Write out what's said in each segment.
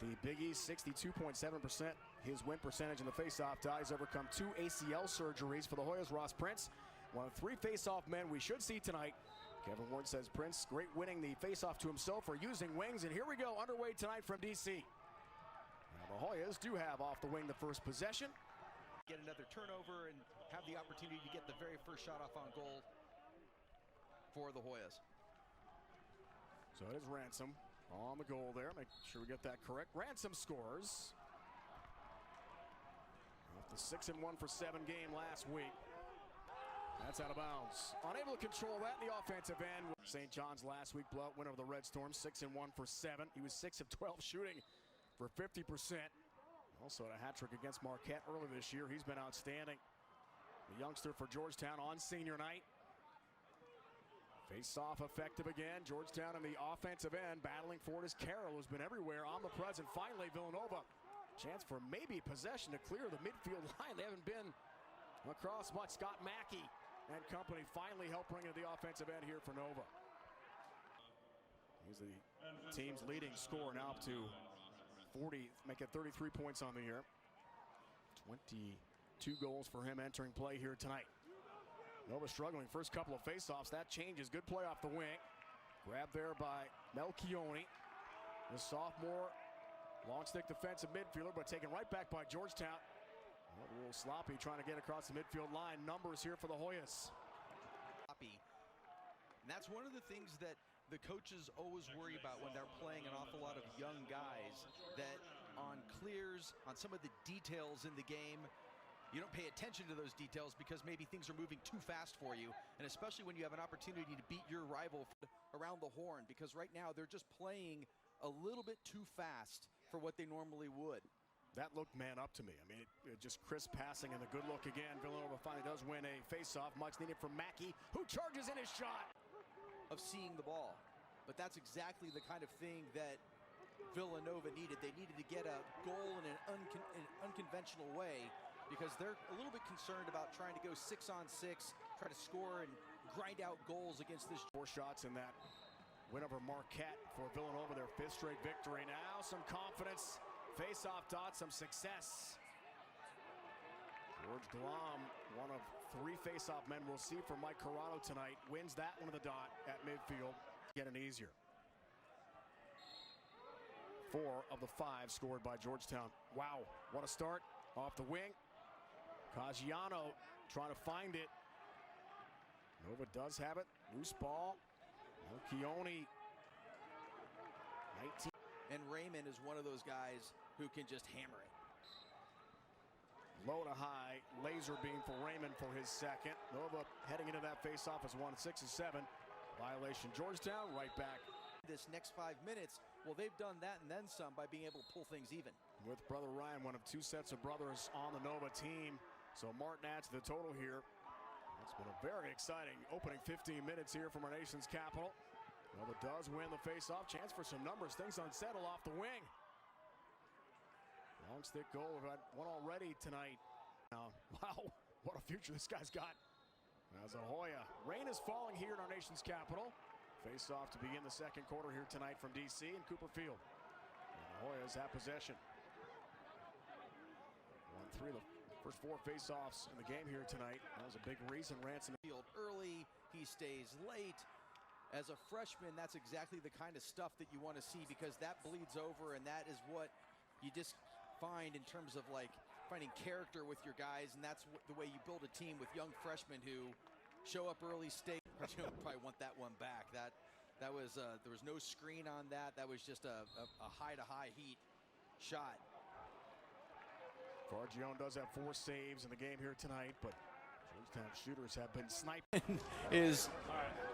the Big East, 62.7% his win percentage in the faceoff tie. He's overcome 2 ACL surgeries for the Hoyas. Ross Prince, one of 3 faceoff men we should see tonight. Kevin Ward says Prince, great winning the faceoff to himself for using wings. And here we go, underway tonight from DC. Now the Hoyas do have off the wing the first possession. Get another turnover and have the opportunity to get the very first shot off on goal for the Hoyas. So it is Ransom on the goal there. Make sure we get that correct. Ransom scores. Off the 6-1 for 7 game last week. That's out of bounds. Unable to control that in the offensive end. St. John's last week blowout win over the Red Storm, 6-1 for 7. He was 6 of 12 shooting for 50%. Also had a hat trick against Marquette earlier this year. He's been outstanding. The youngster for Georgetown on senior night. Face-off effective again. Georgetown in the offensive end, battling for it is Carroll, who's been everywhere on the present. Finally, Villanova, chance for maybe possession to clear the midfield line. They haven't been across much. Scott Mackey and company finally help bring it to the offensive end here for Nova. He's the team's leading scorer now up to 40, making 33 points on the year. 22 goals for him entering play here tonight. Nova struggling first couple of faceoffs. That changes. Good play off the wing. Grabbed there by Melchioni. The sophomore long stick defensive midfielder, but taken right back by Georgetown. A little sloppy trying to get across the midfield line. Numbers here for the Hoyas. And that's one of the things that the coaches always worry about when they're playing an awful lot of young guys, that on clears, on some of the details in the game, you don't pay attention to those details because maybe things are moving too fast for you, and especially when you have an opportunity to beat your rival around the horn, because right now they're just playing a little bit too fast for what they normally would. That looked man up to me. I mean, it just crisp passing and a good look again. Villanova finally does win a face-off, much needed from Mackey, who charges in his shot. Of seeing the ball, but that's exactly the kind of thing that Villanova needed. They needed to get a goal in an unconventional way, because they're a little bit concerned about trying to go 6-on-6, try to score and grind out goals against this. 4 shots in that win over Marquette for Villanova, their 5th straight victory. Now some confidence, face-off dot, some success. George Glomb, one of 3 face-off men we'll see for Mike Corrado tonight, wins that one of the dot at midfield. Getting easier. 4 of the 5 scored by Georgetown. Wow, what a start off the wing. Caggiano trying to find it. Nova does have it. Loose ball. Melchioni. 19. And Raymond is one of those guys who can just hammer it. Low to high. Laser beam for Raymond for his 2nd. Nova heading into that face-off as 1-6-7. Violation Georgetown, right back. This next 5 minutes, well, they've done that and then some by being able to pull things even. With brother Ryan, one of 2 sets of brothers on the Nova team. So Martin adds to the total here. It's been a very exciting opening 15 minutes here from our nation's capital. Nova does win the face-off. Chance for some numbers. Things unsettled off the wing. Long stick goal. We've had one already tonight. Now, wow, what a future this guy's got. As a Hoya. Rain is falling here in our nation's capital. Face-off to begin the 2nd quarter here tonight from DC and Cooper Field. And the Hoyas have possession. 1-3 of the first 4 face-offs in the game here tonight. That was a big reason Ransom. Field early, he stays late. As a freshman, that's exactly the kind of stuff that you want to see, because that bleeds over, and that is what you just find in terms of like finding character with your guys, and that's the way you build a team with young freshmen who show up early, stay. You probably want that one back. That was there was no screen on that. That was just a high-to-high heat shot. Gargione does have 4 saves in the game here tonight, but Georgetown shooters have been sniping.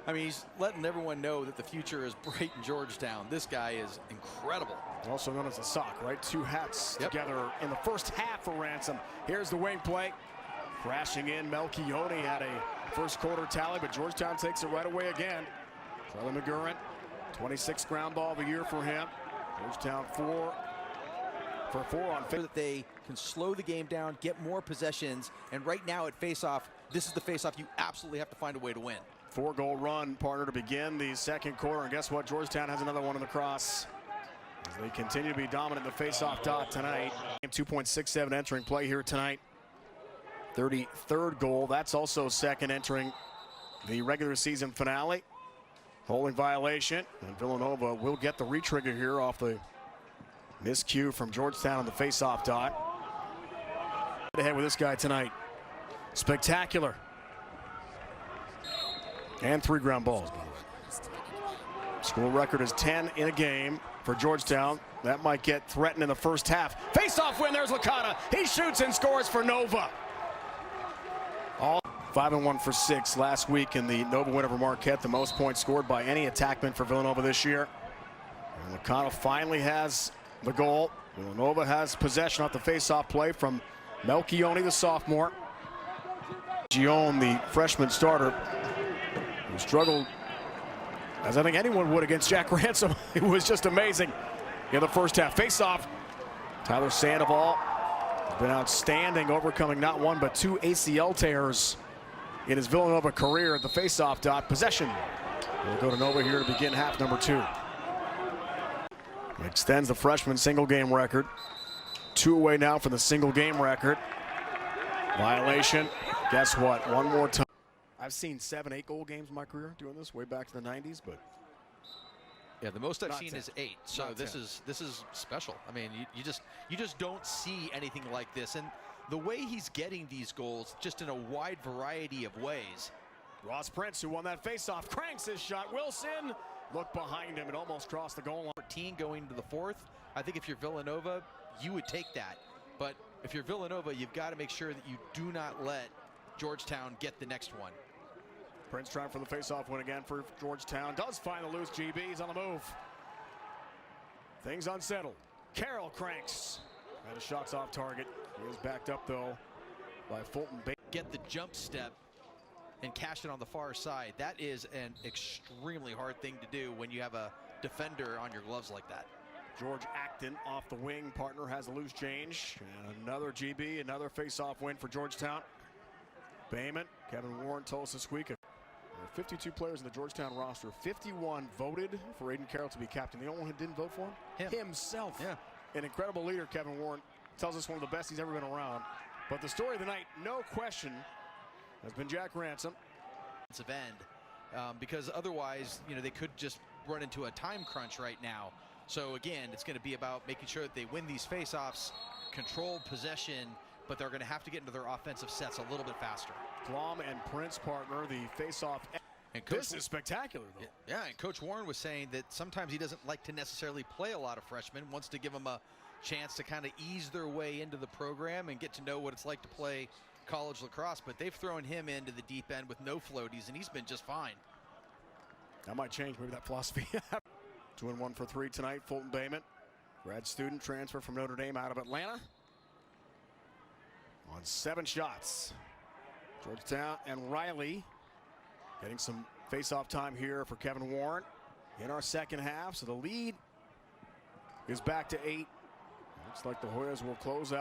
I mean, he's letting everyone know that the future is bright in Georgetown. This guy is incredible. Also known as the sock, right? 2 hats together in the first half for Ransom. Here's the wing play. Crashing in, Melchioni had a first quarter tally, but Georgetown takes it right away again. Charlie McGurran, 26th ground ball of the year for him. Georgetown 4 for 4 on 5. That they can slow the game down, get more possessions, and right now at faceoff, this is the faceoff you absolutely have to find a way to win. 4-goal run, partner, to begin the 2nd quarter, and guess what? Georgetown has another one on the cross. as they continue to be dominant in the face-off dot tonight. 2.67 entering play here tonight. 33rd goal. That's also second entering the regular season finale. Holding violation, and Villanova will get the re-trigger here off the miscue from Georgetown on the face-off dot. Ahead with this guy tonight. Spectacular. And 3 ground balls. School record is 10 in a game for Georgetown. That might get threatened in the first half. Face-off win, there's Licata. He shoots and scores for Nova. All 5-1 for 6 last week in the Nova win over Marquette, the most points scored by any attackman for Villanova this year. And Licata finally has the goal. Villanova has possession off the face-off play from Melchione, the sophomore. Gion, the freshman starter, who struggled, as I think anyone would, against Jack Ransom. It was just amazing in the first half. Face-off, Tyler Sandoval has been outstanding, overcoming not 1 but 2 ACL tears in his Villanova career at the face-off dot. Possession will go to Nova here to begin half number 2. Extends the freshman single game record. 2 away now for the single game record. Violation. Guess what? One more time. I've seen 7, 8 goal games in my career doing this way back to the 90s, but yeah, the most I've seen 10. is 8. So Not this 10. is special. I mean, you just don't see anything like this, and the way he's getting these goals, just in a wide variety of ways. Ross Prince, who won that face-off, cranks his shot. Wilson, look behind him. It almost crossed the goal line. 14 going to the 4th. I think if you're Villanova, you would take that. But if you're Villanova, you've got to make sure that you do not let Georgetown get the next one. Prince trying for the face-off win again for Georgetown. Does find the loose GB. He's on the move. Things unsettled. Carroll cranks. And a shot's off target. He is backed up, though, by Fulton. Get the jump step and cash it on the far side. That is an extremely hard thing to do when you have a defender on your gloves like that. George Acton off the wing. Partner has a loose change. And another GB, another face-off win for Georgetown. Bayman, Kevin Warren told us this week. There are 52 players in the Georgetown roster. 51 voted for Aiden Carroll to be captain. The only one who didn't vote for him? Himself. Yeah. An incredible leader, Kevin Warren. Tells us one of the best he's ever been around. But the story of the night, no question, has been Jack Ransom. End, because otherwise, they could just run into a time crunch right now. So again, it's going to be about making sure that they win these face-offs, control possession, but they're going to have to get into their offensive sets a little bit faster. Glomb and Prince partner, the face-off. And Coach, this is spectacular, though. Yeah, and Coach Warren was saying that sometimes he doesn't like to necessarily play a lot of freshmen, wants to give them a chance to kind of ease their way into the program and get to know what it's like to play college lacrosse, but they've thrown him into the deep end with no floaties, and he's been just fine. That might change maybe that philosophy. 2-1 for 3 tonight. Fulton Bayman, grad student, transfer from Notre Dame out of Atlanta. On 7 shots. Georgetown and Riley getting some face-off time here for Kevin Warren in our second half. So the lead is back to 8. Looks like the Hoyas will close out.